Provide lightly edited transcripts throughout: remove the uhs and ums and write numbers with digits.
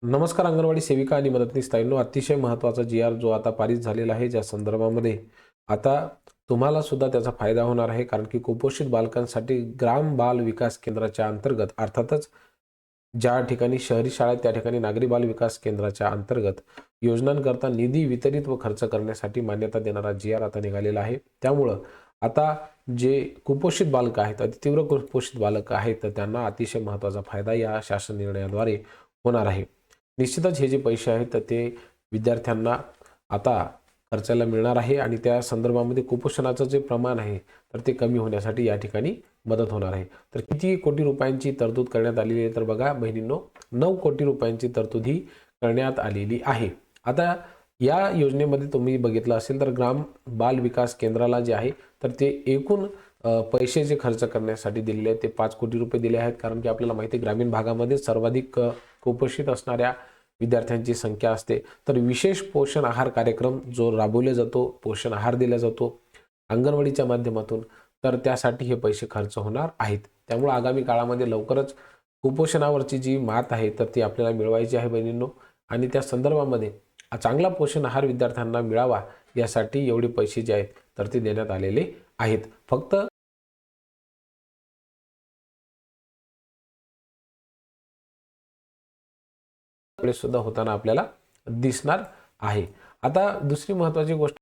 नमस्कार. अंगणवाडी सेविका आणि मदतनीस ताईंनो, अतिशय महत्त्वाचा जी-आर जो आता पारित झालेला आहे, ज्या संदर्भामध्ये आता तुम्हाला सुद्धा त्याचा फायदा होणार आहे. कारण की कुपोषित बालकांसाठी ग्राम बाल विकास केंद्राच्या अंतर्गत, अर्थातच ज्या ठिकाणी शहरी शाळा आहेत त्या ठिकाणी नागरी बाल विकास केंद्राच्या अंतर्गत योजनांकरता निधी वितरित व खर्च करण्यासाठी मान्यता देणारा जी-आर आता निघालेला आहे. त्यामुळं आता जे कुपोषित बालक आहेत, अतितीव्र कुपोषित बालक आहेत, तर त्यांना अतिशय महत्त्वाचा फायदा या शासन निर्णयाद्वारे होणार आहे. निश्चितच हे जे पैसे आहेत तर ते विद्यार्थ्यांना आता खर्चाला मिळणार आहे आणि त्या संदर्भामध्ये कुपोषणाचं जे प्रमाण आहे तर ते कमी होण्यासाठी या ठिकाणी मदत होणार आहे. तर किती कोटी रुपयांची तरतूद करण्यात आलेली आहे? तर बघा बहिणींनो, 9 कोटी रुपयांची तरतूद ही करण्यात आलेली आहे. आता या योजनेमध्ये तुम्ही बघितलं असेल तर ग्राम बाल विकास केंद्राला जे आहे तर ते एकूण पैसे जे खर्च करण्यासाठी दिलेले आहेत ते 5 कोटी रुपये दिले आहेत. कारण की आपल्याला माहिती आहे ग्रामीण भागामध्ये सर्वाधिक कुपोषित असणाऱ्या विद्यार्थ्यांची संख्या असते. तर विशेष पोषण आहार कार्यक्रम जो राबवला जातो, पोषण आहार दिला जातो अंगणवाडीच्या माध्यमातून, तर त्यासाठी हे पैसे खर्च होणार आहेत. त्यामुळे आगामी काळामध्ये लवकरच कुपोषणावरची जी मात आहे तर ती आपल्याला मिळवायची आहे बहिणींनो. आणि त्या संदर्भामध्ये चांगला पोषण आहार विद्यार्थ्यांना मिळावा यासाठी एवढे पैसे जे आहेत तर ते देण्यात आलेले आहेत. फक्त सुद्धा होताना आपल्याला दिसणार आहे. आता दुसरी महत्त्वाची गोष्ट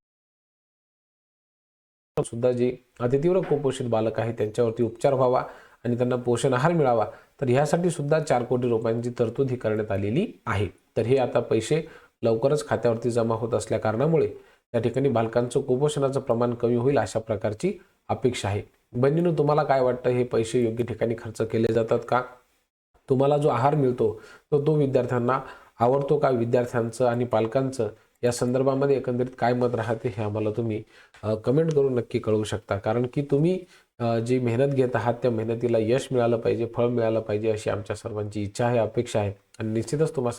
सुद्धा जे अतितीव्र कुपोषित बालक आहेत त्यांच्यावरती उपचार व्हावा आणि त्यांना पोषण आहार मिळावा, तर ह्यासाठी सुद्धा 4 कोटी रुपयांची तरतूद ही करण्यात आलेली आहे. तर हे आता पैसे लवकरच खात्यावरती जमा होत असल्या कारणामुळे त्या ठिकाणी बालकांचं कुपोषणाचं प्रमाण कमी होईल अशा प्रकारची अपेक्षा आहे. बहिणींनो, तुम्हाला काय वाटतं, हे पैसे योग्य ठिकाणी खर्च केले जातात का? तुम्हाला जो आहार मिळतो तो विद्यार्थ्यांना आवडतो का? विद्यार्थ्यांचं आणि पालकांचं या संदर्भामध्ये एकंदरीत काय मत राहते हे आम्हाला तुम्ही कमेंट करून नक्की कळवू शकता. कारण की तुम्ही जी मेहनत घेत आहात त्या मेहनतीला यश मिळालं पाहिजे, फळ मिळालं पाहिजे अशी आमच्या सर्वांची इच्छा आहे, अपेक्षा आहे. आणि निश्चितच तुम्हाला